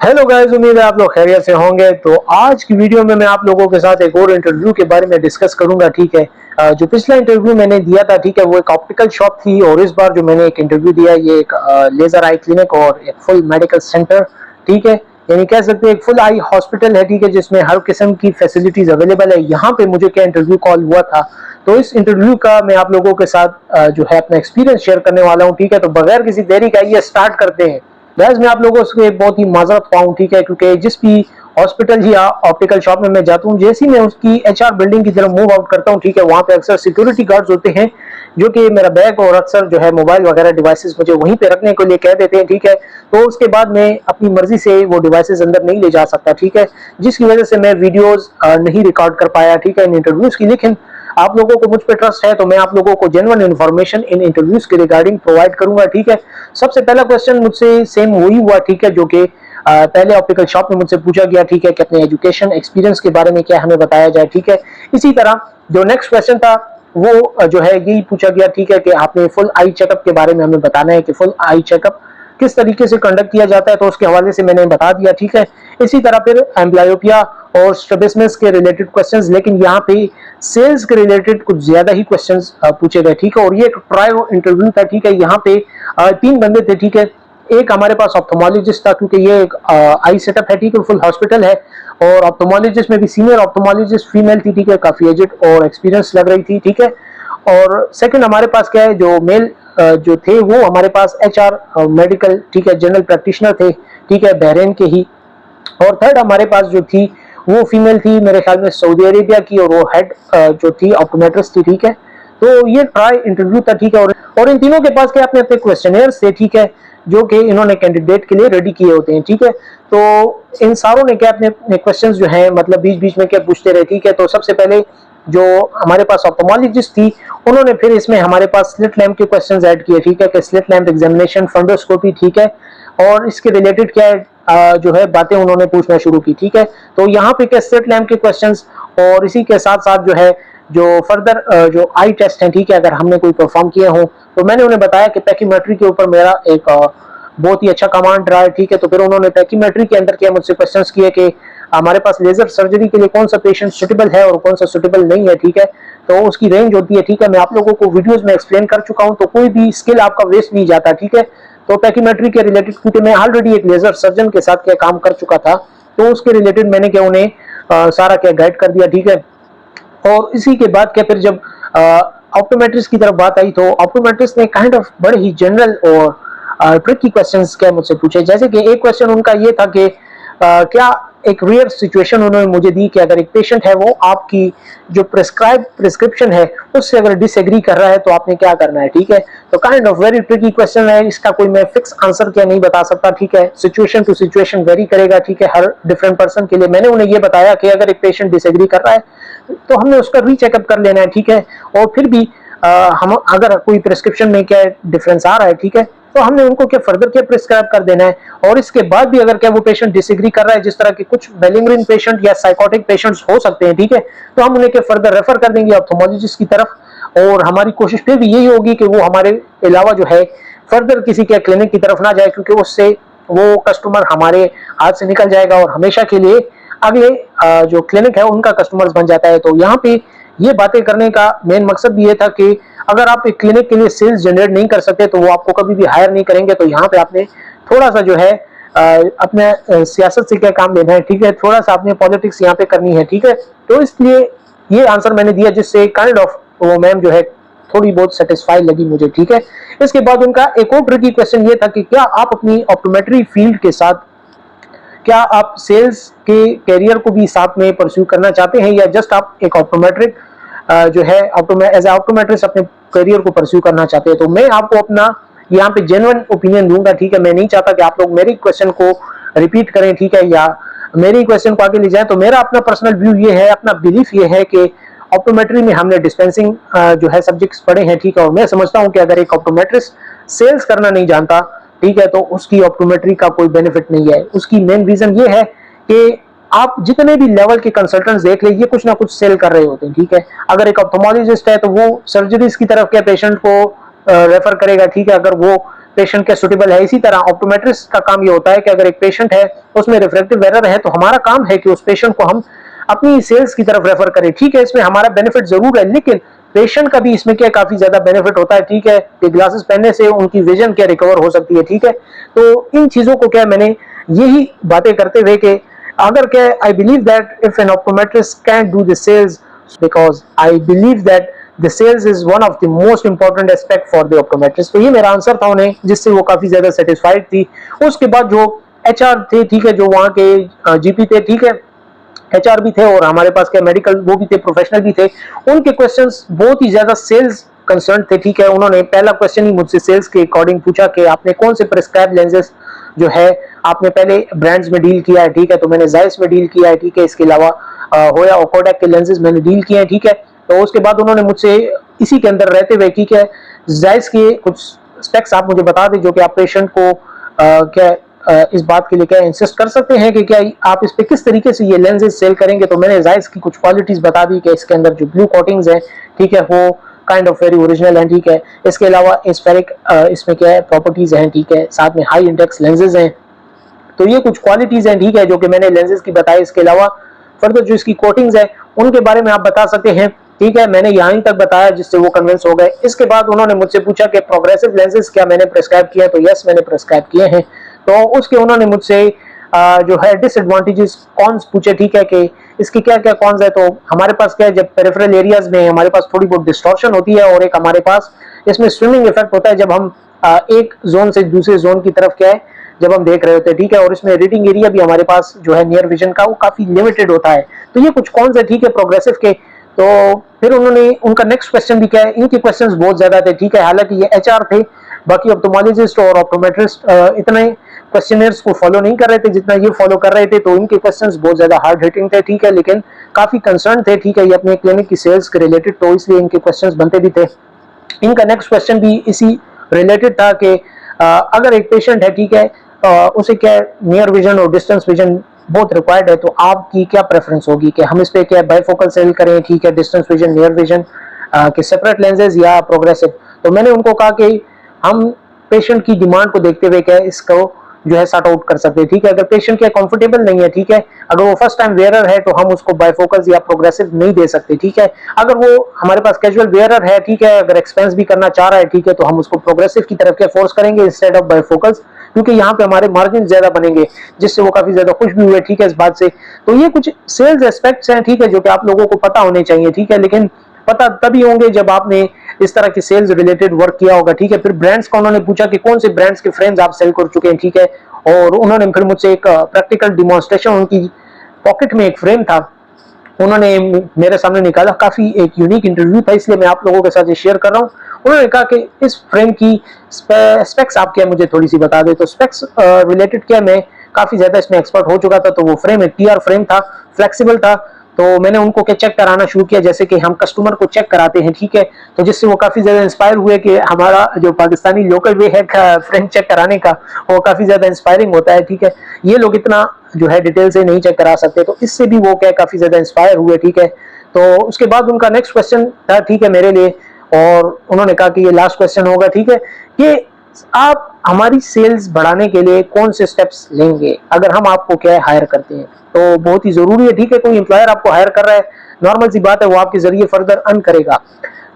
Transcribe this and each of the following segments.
Hello guys, उम्मीद है आप लोग खैरियत से होंगे। तो आज की वीडियो में मैं आप लोगों के साथ एक और इंटरव्यू के बारे में डिस्कस करूंगा। ठीक है, जो पिछला इंटरव्यू मैंने दिया था, ठीक है, वो एक ऑप्टिकल शॉप थी और इस बार जो मैंने एक इंटरव्यू दिया ये एक लेजर आई क्लिनिक और एक फुल मेडिकल सेंटर। ठीक है, यानी कह सकते हैं एक फुल आई हॉस्पिटल है। ठीक है, जिसमें हर किस्म की फैसिलिटीज अवेलेबल है। यहाँ पे मुझे क्या इंटरव्यू कॉल हुआ था, तो इस इंटरव्यू का मैं आप लोगों के साथ जो है अपना एक्सपीरियंस शेयर करने वाला हूँ। ठीक है, तो बगैर किसी देरी का ये स्टार्ट करते हैं। बस मैं आप लोगों से बहुत ही माजरत पाऊँ, ठीक है, क्योंकि जिस भी हॉस्पिटल या ऑप्टिकल शॉप में मैं जाता हूँ, जैसे ही मैं उसकी एचआर बिल्डिंग की तरफ मूव आउट करता हूँ, ठीक है, वहाँ पे अक्सर सिक्योरिटी गार्ड्स होते हैं जो कि मेरा बैग और अक्सर जो है मोबाइल वगैरह डिवाइसेस मुझे वहीं पे रखने के लिए कह देते हैं। ठीक है, तो उसके बाद मैं अपनी मर्जी से वो डिवाइसेस अंदर नहीं ले जा सकता। ठीक है, जिसकी वजह से मैं वीडियोस नहीं रिकॉर्ड कर पाया, ठीक है, इन इंटरव्यूज की। लेकिन आप लोगों को मुझ पर ट्रस्ट है तो मैं आप लोगों को जेन्युइन इन्फॉर्मेशन इन इंटरव्यूज के रिगार्डिंग प्रोवाइड करूंगा। ठीक है, सबसे पहला क्वेश्चन मुझसे सेम वही हुआ, ठीक है, जो कि पहले ऑप्टिकल शॉप में मुझसे पूछा गया। ठीक है, कि अपने एजुकेशन एक्सपीरियंस के बारे में क्या हमें बताया जाए। ठीक है, इसी तरह जो नेक्स्ट क्वेश्चन था वो जो है यही पूछा गया। ठीक है, कि आपने फुल आई चेकअप के बारे में हमें बताना है कि फुल आई चेकअप किस तरीके से कंडक्ट किया जाता है, तो उसके हवाले से मैंने बता दिया। ठीक है, इसी तरह फिर एम्ब्लायोपिया और स्ट्रैबिस्मस के रिलेटेड क्वेश्चंस, लेकिन यहाँ पे सेल्स के रिलेटेड कुछ ज्यादा ही क्वेश्चंस पूछे गए। ठीक है, और ये एक ट्रायल इंटरव्यू था। ठीक है, यहाँ पे 3 बंदे थे। ठीक है, एक हमारे पास ऑप्थोमोलॉजिस्ट था, क्योंकि ये एक आई सेटअप है। ठीक है, फुल हॉस्पिटल है और ऑप्थोमोलॉजिस्ट में भी सीनियर ऑप्थोमोलॉजिस्ट फीमेल थी। ठीक है, काफी एजेड और एक्सपीरियंस लग रही थी। ठीक है, और सेकंड हमारे पास क्या है, जो मेल जो थे वो हमारे पास एचआर मेडिकल, ठीक है, जनरल प्रैक्टिशनर थे। ठीक है, बहरीन के ही। और थर्ड हमारे पास जो थी वो फीमेल थी, मेरे ख्याल में सऊदी अरेबिया की, और वो हेड जो थी ऑप्टोमेट्रिस्ट थी। ठीक है, तो ये ट्राई इंटरव्यू था। ठीक है, और इन तीनों के पास क्या अपने अपने क्वेश्चनियर्स थे। ठीक है, जो कि इन्होंने कैंडिडेट के लिए रेडी किए होते हैं। ठीक है, तो इन सारों ने क्या अपने अपने क्वेश्चंस जो हैं मतलब बीच बीच में क्या पूछते रहे। ठीक है, तो सबसे पहले जो हमारे पास ऑप्टोमोलॉजिस्ट थी उन्होंने फिर इसमें हमारे पास स्लिट लैम्प के क्वेश्चंस ऐड किए। ठीक है, कि स्लिट लैम्प एग्जामिनेशन, फंडोस्कोपी, ठीक है, और इसके रिलेटेड क्या जो है बातें उन्होंने पूछना शुरू की। ठीक है, तो यहाँ पे क्या स्लिट लैम्प के क्वेश्चंस और इसी के साथ साथ जो है जो फर्दर जो आई टेस्ट हैं, ठीक है, अगर हमने कोई परफॉर्म किए हों, तो मैंने उन्हें बताया कि पैकीमेट्री के ऊपर मेरा एक बहुत ही अच्छा कमांड रहा है। ठीक है, तो फिर उन्होंने पैकीमेट्री के अंदर क्या मुझसे क्वेश्चंस किए कि हमारे पास लेजर सर्जरी के लिए कौन सा पेशेंट सुटेबल है और कौन सा सुटेबल नहीं है। ठीक है, तो उसकी रेंज होती है। ठीक है, मैं आप लोगों को वीडियोस में एक्सप्लेन कर चुका हूं, तो कोई भी स्किल आपका वेस्ट नहीं जाता। ठीक है, तो पैकीमेट्री के रिलेटेड, क्योंकि मैं ऑलरेडी एक लेजर सर्जन के साथ क्या काम कर चुका था, तो उसके रिलेटेड मैंने क्या उन्हें सारा क्या गाइड कर दिया। ठीक है, और इसी के बाद क्या फिर जब ऑप्टोमेट्रिस्ट की तरफ बात आई, तो ऑप्टोमेट्रिस्ट ने काइंड ऑफ बड़े ही जनरल और ट्रिकी क्वेश्चंस क्या मुझसे पूछे। जैसे कि एक क्वेश्चन उनका ये था कि क्या एक रियल सिचुएशन उन्होंने मुझे दी कि अगर एक पेशेंट है वो आपकी जो प्रिस्क्रिप्शन है उससे अगर डिसएग्री कर रहा है तो आपने क्या करना है। ठीक है, तो kind of very tricky question है, इसका कोई मैं फिक्स आंसर क्या नहीं बता सकता। ठीक है, सिचुएशन टू सिचुएशन वेरी करेगा। ठीक है, हर डिफरेंट पर्सन के लिए। मैंने उन्हें ये बताया कि अगर एक पेशेंट डिसएग्री कर रहा है तो हमने उसका रीचेकअप कर लेना है। ठीक है, और फिर भी हम अगर कोई प्रिस्क्रिप्शन में क्या डिफरेंस आ रहा है, ठीक है, तो हमने उनको क्या फर्दर क्या प्रिस्क्राइब कर देना है। और इसके बाद भी अगर क्या वो पेशेंट डिसएग्री कर रहा है, जिस तरह के कुछ मेलिग्रेंट पेशेंट या साइकोटिक पेशेंट्स हो सकते हैं, ठीक है, तो हम उन्हें क्या फर्दर रेफर कर देंगे ऑप्थोमोलॉजिस्ट की तरफ। और हमारी कोशिश फिर भी यही होगी कि वो हमारे अलावा जो है फर्दर किसी के क्लिनिक की तरफ ना जाए, क्योंकि उससे वो कस्टमर हमारे हाथ से निकल जाएगा और हमेशा के लिए अगले जो क्लिनिक है उनका कस्टमर्स बन जाता है। तो यहाँ पे ये बातें करने का मेन मकसद भी ये था कि अगर आप एक क्लिनिक के लिए सेल्स जनरेट नहीं कर सकते तो वो आपको कभी भी हायर नहीं करेंगे। तो यहाँ पे आपने थोड़ा सा जो है अपने सियासत से क्या काम लेना है। ठीक है, थोड़ा सा आपने पॉलिटिक्स यहाँ पे करनी है। ठीक है, तो इसलिए ये आंसर मैंने दिया, जिससे काइंड ऑफ वो मैम जो है थोड़ी बहुत सेटिस्फाई लगी मुझे। ठीक है, इसके बाद उनका एक और ट्रिकी क्वेश्चन ये था कि क्या आप अपनी ऑप्टोमेट्री फील्ड के साथ क्या आप सेल्स के कैरियर को भी साथ में परस्यू करना चाहते हैं, या जस्ट आप एक ऑप्टोमेट्रिक जो है एज ऑप्टोमेट्रिस्ट अपने करियर को परस्यू करना चाहते हैं। तो मैं आपको अपना यहाँ पे जेन्युइन ओपिनियन दूंगा। ठीक है, मैं नहीं चाहता कि आप लोग मेरी क्वेश्चन को रिपीट करें, ठीक है, या मेरी क्वेश्चन को आगे ले जाएं। तो मेरा अपना पर्सनल व्यू ये है, अपना बिलीफ ये है कि ऑप्टोमेट्री में हमने डिस्पेंसिंग जो है सब्जेक्ट्स पढ़े हैं। ठीक है, और मैं समझता हूँ कि अगर एक ऑप्टोमेट्रिस्ट सेल्स करना नहीं जानता, ठीक है, तो उसकी ऑप्टोमेट्री का कोई बेनिफिट नहीं है। उसकी मेन रीजन ये है कि आप जितने भी लेवल के कंसल्टेंट्स देख ले, ये कुछ ना कुछ सेल कर रहे होते हैं। ठीक है, अगर एक ऑप्थोमोलॉजिस्ट है तो वो सर्जरीज की तरफ क्या पेशेंट को रेफर करेगा। ठीक है, अगर वो पेशेंट के सुटेबल है। इसी तरह ऑप्टोमेट्रिस्ट का काम ये होता है कि अगर एक पेशेंट है उसमें रिफ्रैक्टिव एरर है तो हमारा काम है कि उस पेशेंट को हम अपनी सेल्स की तरफ रेफर करें। ठीक है, इसमें हमारा बेनिफिट जरूर है, लेकिन पेशेंट का भी इसमें क्या काफी ज्यादा बेनिफिट होता है। ठीक है, कि ग्लासेस पहनने से उनकी विजन क्या रिकवर हो सकती है। ठीक है, तो इन चीजों को क्या मैंने यही बातें करते हुए कि अगर क्या I believe that if an optometrist can do the sales, because I believe that the sales is one of the most important aspect for the optometrist. तो ये मेरा आंसर था उन्हें, जिससे वो काफी ज्यादा सेटिस्फाइड थी। उसके बाद जो एचआर थे, ठीक है, जो वहाँ के जीपी थे, ठीक है, एचआर भी थे और हमारे पास क्या मेडिकल वो भी थे, प्रोफेशनल भी थे, उनके क्वेश्चंस बहुत ही ज्यादा सेल्स कंसर्न थे। ठीक है, उन्होंने पहला क्वेश्चन ही मुझसे सेल्स के अकॉर्डिंग पूछा कि आपने कौन से प्रिस्क्राइब लेंसेज जो है आपने पहले ब्रांड्स में डील किया है। ठीक है, तो मैंने जायस में डील किया है। ठीक है, इसके अलावा होया और कोडैक के लेंसेज मैंने डील किए हैं। ठीक है, तो उसके बाद उन्होंने मुझसे इसी के अंदर रहते हुए, ठीक है, जायस के कुछ स्पेक्स आप मुझे बता दें जो कि आप पेशेंट को क्या इस बात के लिए क्या इंसिस्ट कर सकते हैं कि क्या आप इस पे किस तरीके से ये लेंसेज सेल करेंगे। तो मैंने जायस की कुछ क्वालिटीज बता दी कि इसके अंदर जो ब्लू कोटिंग्स है, ठीक है, वो काइंड ऑफ वेरी ओरिजिनल है। ठीक है, इसके अलावा स्फेरिक इसमें क्या है प्रॉपर्टीज हैं। ठीक है, साथ में हाई इंडेक्स लेंसेज हैं। तो ये कुछ क्वालिटीज हैं, ठीक है, जो कि मैंने लेंसेज की बताई। इसके अलावा फर्दर जो इसकी कोटिंग्स है उनके बारे में आप बता सकते हैं। ठीक है, मैंने यहीं तक बताया जिससे वो कन्विंस हो गए। इसके बाद उन्होंने मुझसे पूछा कि प्रोग्रेसिव लेंसेज क्या मैंने प्रेस्क्राइब किया, तो यस मैंने प्रेस्क्राइब किए हैं। तो उसके उन्होंने मुझसे जो है डिसएडवांटेजेस कॉन्स पूछे। ठीक है, कि इसकी क्या क्या कॉन्स है। तो हमारे पास क्या है, जब पेरिफेरल एरियाज में हमारे पास थोड़ी बहुत डिस्टॉर्शन होती है और एक हमारे पास इसमें स्विमिंग इफेक्ट होता है जब हम एक जोन से दूसरे जोन की तरफ क्या है जब हम देख रहे होते हैं। ठीक है, और इसमें रीडिंग एरिया भी हमारे पास जो है नियर विजन का वो काफी लिमिटेड होता है। तो ये कुछ कॉन्स है, ठीक है, प्रोग्रेसिव के। तो फिर उन्होंने उनका नेक्स्ट क्वेश्चन भी क्या है, इनके क्वेश्चंस बहुत ज्यादा थे। ठीक है, हालांकि ये एचआर थे, बाकी ऑप्टोमोलॉजिस्ट और ऑप्टोमेट्रिस्ट इतने क्वेश्चनर्स को फॉलो नहीं कर रहे थे जितना ये फॉलो कर रहे थे। तो इनके क्वेश्चंस बहुत ज्यादा हार्ड हिटिंग थे। ठीक है, लेकिन काफी कंसर्न थे। ठीक है, ये अपने क्लिनिक की सेल्स के रिलेटेड, तो इसलिए इनके क्वेश्चंस बनते भी थे। इनका नेक्स्ट क्वेश्चन भी इसी रिलेटेड था कि अगर एक पेशेंट है, ठीक है, उसे क्या नियर विजन और डिस्टेंस विजन बहुत रिक्वायर्ड है, तो आपकी क्या प्रेफरेंस होगी कि हम इस पे क्या बाइफोकल सेल करें, ठीक है, डिस्टेंस विजन, नियर विजन के सेपरेट लेंसेज या प्रोग्रेसिव। तो मैंने उनको कहा कि हम पेशेंट की डिमांड को देखते हुए क्या इसको जो है सॉर्ट आउट कर सकते हैं। ठीक है, अगर पेशेंट क्या कंफर्टेबल नहीं है, ठीक है, अगर वो फर्स्ट टाइम वेयरर है तो हम उसको बाइफोकल्स या प्रोग्रेसिव नहीं दे सकते। ठीक है, अगर वो हमारे पास कैजुअल वेयरर है, ठीक है, अगर एक्सपेंस भी करना चाह रहा है, ठीक है, तो हम उसको प्रोग्रेसिव की तरफ क्या फोर्स करेंगे इंस्टेड ऑफ बाइफोकल्स, क्योंकि यहाँ पे हमारे मार्जिन ज्यादा बनेंगे, जिससे वो काफी ज्यादा खुश भी हुए। ठीक है, इस बात से। तो ये कुछ सेल्स एस्पेक्ट्स हैं, ठीक है, जो कि आप लोगों को पता होने चाहिए। ठीक है, लेकिन पता तभी होंगे जब आपने इस तरह की सेल्स रिलेटेड वर्क किया होगा। ठीक है, फिर ब्रांड्स का उन्होंने पूछा कि कौन से ब्रांड्स के फ्रेम्स आप सेल कर चुके हैं। ठीक है, और उन्होंने फिर मुझसे एक प्रैक्टिकल डिमॉन्स्ट्रेशन, उनकी पॉकेट में एक फ्रेम था, उन्होंने मेरे सामने निकाला। काफी एक यूनिक इंटरव्यू था, इसलिए मैं आप लोगों के साथ ये शेयर कर रहा हूँ। उन्होंने कहा कि इस फ्रेम की स्पेक्स आप क्या मुझे थोड़ी सी बता दे। तो स्पेक्स रिलेटेड क्या मैं काफी ज्यादा इसमें एक्सपर्ट हो चुका था। तो वो फ्रेम एक टीआर फ्रेम था, फ्लेक्सिबल था। तो मैंने उनको क्या चेक कराना शुरू किया, जैसे कि हम कस्टमर को चेक कराते हैं। ठीक है, तो जिससे वो काफी ज्यादा इंस्पायर हुए कि हमारा जो पाकिस्तानी लोकल वे है फ्रेम चेक कराने का, वो काफी ज्यादा इंस्पायरिंग होता है। ठीक है, ये लोग इतना जो है डिटेल से नहीं चेक करा सकते, तो इससे भी वो क्या काफी ज्यादा इंस्पायर हुए। ठीक है, तो उसके बाद उनका नेक्स्ट क्वेश्चन था, ठीक है, मेरे लिए, और उन्होंने कहा कि ये लास्ट क्वेश्चन होगा। ठीक है, कि आप हमारी सेल्स बढ़ाने के लिए कौन से स्टेप्स लेंगे अगर हम आपको क्या है हायर करते हैं। तो बहुत ही जरूरी है। ठीक है, कोई एम्प्लॉयर आपको हायर कर रहा है, नॉर्मल सी बात है, वो आपके जरिए फर्दर अर्न करेगा।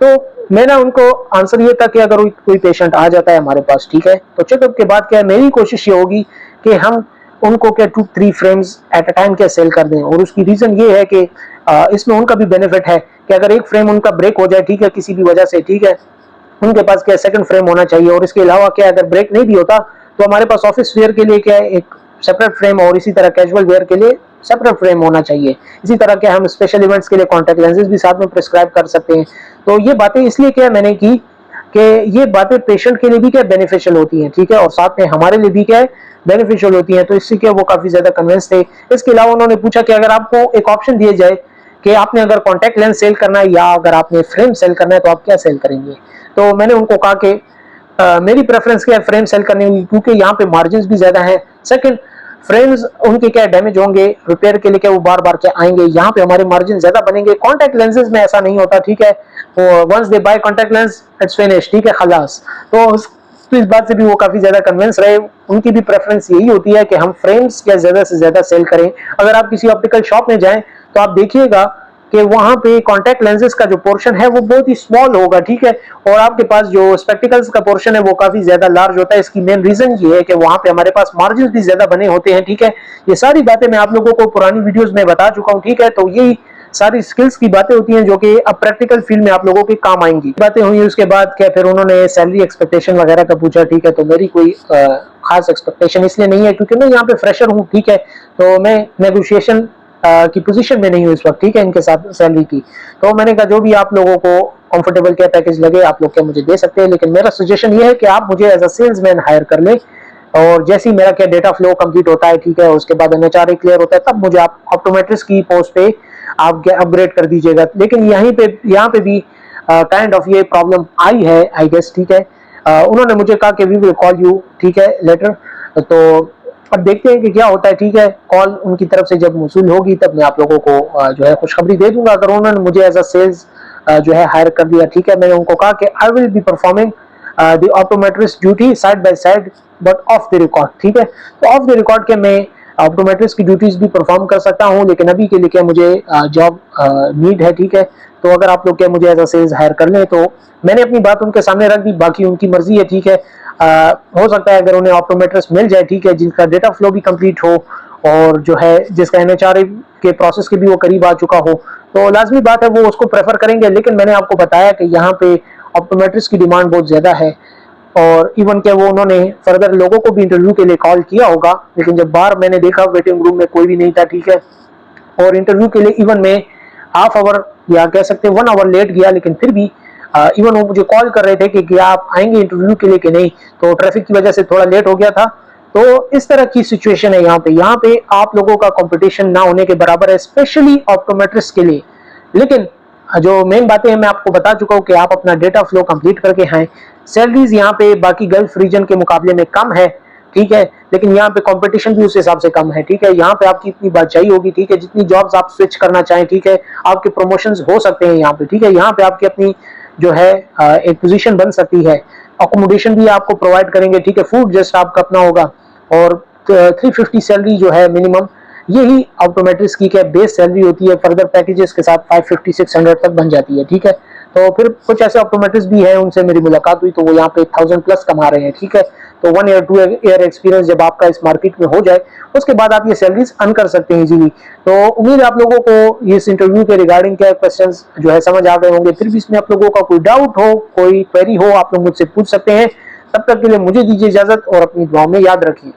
तो मैंने उनको आंसर ये था कि अगर कोई पेशेंट आ जाता है हमारे पास, ठीक है, तो चेकअप के बाद क्या है मेरी कोशिश ये होगी कि हम उनको क्या 2-3 फ्रेम्स एट अ टाइम क्या सेल कर दें। और उसकी रीजन ये है कि इसमें उनका भी बेनिफिट है कि अगर एक फ्रेम उनका ब्रेक हो जाए, ठीक है, किसी भी वजह से, ठीक है, उनके पास क्या सेकंड फ्रेम होना चाहिए। और इसके अलावा क्या अगर ब्रेक नहीं भी होता तो हमारे पास ऑफिस वेयर के लिए क्या है एक सेपरेट फ्रेम, और इसी तरह कैजुअल वेयर के लिए सेपरेट फ्रेम होना चाहिए। इसी तरह के हम स्पेशल इवेंट्स के लिए कॉन्टैक्ट लेंसेज भी साथ में प्रिस्क्राइब कर सकते हैं। तो ये बातें इसलिए क्या मैंने की कि ये बातें पेशेंट के लिए भी क्या बेनिफिशियल होती हैं। ठीक है, और साथ में हमारे लिए भी क्या है बेनिफिशियल होती हैं। तो इससे क्या वो काफी ज्यादा कन्विंस थे। इसके अलावा उन्होंने पूछा कि अगर आपको एक ऑप्शन दिया जाए कि आपने अगर कॉन्टैक्ट लेंस सेल करना है या अगर आपने फ्रेम सेल करना है, तो आप क्या सेल करेंगे। तो मैंने उनको कहा कि मेरी प्रेफरेंस क्या है फ्रेम सेल करने की, क्योंकि यहाँ पे मार्जिन भी ज्यादा है। सेकंड, फ्रेम्स उनके क्या डैमेज होंगे, रिपेयर के लिए क्या वो बार बार क्या आएंगे, यहाँ पे हमारे मार्जिन ज्यादा बनेंगे। कॉन्टैक्ट लेंसेज में ऐसा नहीं होता। ठीक है, once they buy contact lens it's finish, ठीक है, खलास। तो तो इस बात से भी वो काफी ज्यादा कन्विंस रहे। उनकी भी प्रेफरेंस यही होती है कि हम फ्रेम्स क्या ज्यादा से ज्यादा सेल करें। अगर आप किसी ऑप्टिकल शॉप में जाएं तो आप देखिएगा कि वहां पे कॉन्टैक्ट लेंसेज का जो पोर्शन है वो बहुत ही स्मॉल होगा, ठीक है, और आपके पास जो स्पेक्टिकल्स का पोर्शन है वो काफी ज्यादा लार्ज होता है। इसकी मेन रीजन ये है कि वहां पे हमारे पास मार्जिन भी ज्यादा बने होते हैं, ठीक है। ये सारी बातें मैं आप लोगों को पुरानी वीडियोस में बता चुका हूं, ठीक है। तो यही सारी स्किल्स की बातें होती हैं जो कि अब प्रैक्टिकल फील्ड में आप लोगों के काम आएंगी। बातें हुई उसके बाद क्या फिर उन्होंने सैलरी एक्सपेक्टेशन वगैरह का पूछा, ठीक है। तो मेरी कोई खास एक्सपेक्टेशन इसलिए नहीं है क्योंकि मैं यहाँ पे फ्रेशर हूँ, ठीक है। तो मैं नेगोशिएशन की पोजीशन में नहीं हूँ इस वक्त, ठीक है, इनके साथ सैलरी की। तो मैंने कहा जो भी आप लोगों को कंफर्टेबल क्या पैकेज लगे आप लोग क्या मुझे दे सकते हैं, लेकिन मेरा सजेशन ये है कि आप मुझे एज अ सेल्समैन हायर कर ले, और जैसे ही मेरा क्या डेटा फ्लो कंप्लीट होता है, ठीक है, उसके बाद एनएचआरए क्लियर होता है, तब मुझे आप ऑप्टोमेट्रिस्ट की पोस्ट पे आप अपग्रेड कर दीजिएगा। लेकिन यहाँ पे भी काइंड ऑफ ये प्रॉब्लम आई है आई गेस, ठीक है। उन्होंने मुझे कहा कि वी विल कॉल यू, ठीक है, लेटर। तो अब देखते हैं कि क्या होता है, ठीक है। कॉल उनकी तरफ से जब मौसूल होगी तब मैं आप लोगों को जो है खुशखबरी दे दूंगा। अगर उन्होंने मुझे एज अ सेल्स जो है हायर कर दिया, ठीक है, मैंने उनको कहा कि I will be performing the optometrist duty side by side but of the record, ठीक है। तो ऑफ द रिकॉर्ड के मैं ऑप्टोमेट्रिस्ट की ड्यूटीज भी परफॉर्म कर सकता हूं, लेकिन अभी के लिए क्या मुझे जॉब नीड है, ठीक है। तो अगर आप लोग क्या मुझे एज अ सेल्स हायर कर लें, तो मैंने अपनी बात उनके सामने रख दी, बाकी उनकी मर्जी है, ठीक है। हो सकता है अगर उन्हें ऑप्टोमेट्रिस्ट मिल जाए, ठीक है, जिनका डेटा फ्लो भी कंप्लीट हो और जो है जिसका एनएचआरए के प्रोसेस के भी वो करीब आ चुका हो, तो लाजमी बात है वो उसको प्रेफर करेंगे। लेकिन मैंने आपको बताया कि यहाँ पे ऑप्टोमेट्रिस्ट की डिमांड बहुत ज्यादा है, और इवन क्या वो उन्होंने फर्दर लोगों को भी इंटरव्यू के लिए कॉल किया होगा, लेकिन जब बाहर मैंने देखा वेटिंग रूम में कोई भी नहीं था, ठीक है। और इंटरव्यू के लिए इवन मैं हाफ आवर या कह सकते 1 आवर लेट गया, लेकिन फिर भी इवन वो मुझे कॉल कर रहे थे कि क्या आप आएंगे इंटरव्यू के लिए कि नहीं। तो ट्रैफिक की वजह से थोड़ा लेट हो गया था। तो इस तरह की सिचुएशन है यहाँ पे आप लोगों का कंपटीशन ना होने के बराबर है, स्पेशली ऑप्टोमेट्रिस्ट के लिए। लेकिन जो मेन बातें हैं मैं आपको बता चुका हूँ कि आप अपना डेटा फ्लो कंप्लीट करके हैं। सैलरीज यहाँ पे बाकी गल्फ रीजन के मुकाबले में कम है, ठीक है, लेकिन यहाँ पे कंपटीशन भी उस हिसाब से कम है, ठीक है। यहाँ पे आपकी इतनी बादशाही होगी, ठीक है, जितनी जॉब्स आप स्विच करना चाहें, ठीक है, आपके प्रमोशंस हो सकते हैं यहाँ पे, ठीक है। यहाँ पे आपकी अपनी जो है एक पोजीशन बन सकती है। अकोमोडेशन भी आपको प्रोवाइड करेंगे, ठीक है, फूड जस्ट आपका अपना होगा, और 350 सैलरी जो है मिनिमम, यही ऑप्टोमेट्रिस्ट की क्या बेस सैलरी होती है। फर्दर पैकेजेस के साथ 550 600 तक बन जाती है, ठीक है। तो फिर कुछ ऐसे ऑप्टोमेट्रिस्ट भी हैं, उनसे मेरी मुलाकात हुई तो वो यहाँ पे 1000 प्लस कमा रहे हैं, ठीक है। तो 1 ईयर 2 ईयर एक्सपीरियंस जब आपका इस मार्केट में हो जाए उसके बाद आप ये सैलरीज अर्न कर सकते हैं इजीली। तो उम्मीद है आप लोगों को इस इंटरव्यू के रिगार्डिंग क्या क्वेश्चंस जो है समझ आ गए होंगे। फिर भी इसमें आप लोगों का कोई डाउट हो, कोई क्वेरी हो, आप लोग मुझसे पूछ सकते हैं। तब तक के लिए मुझे दीजिए इजाजत और अपनी दुआओं में याद रखिए।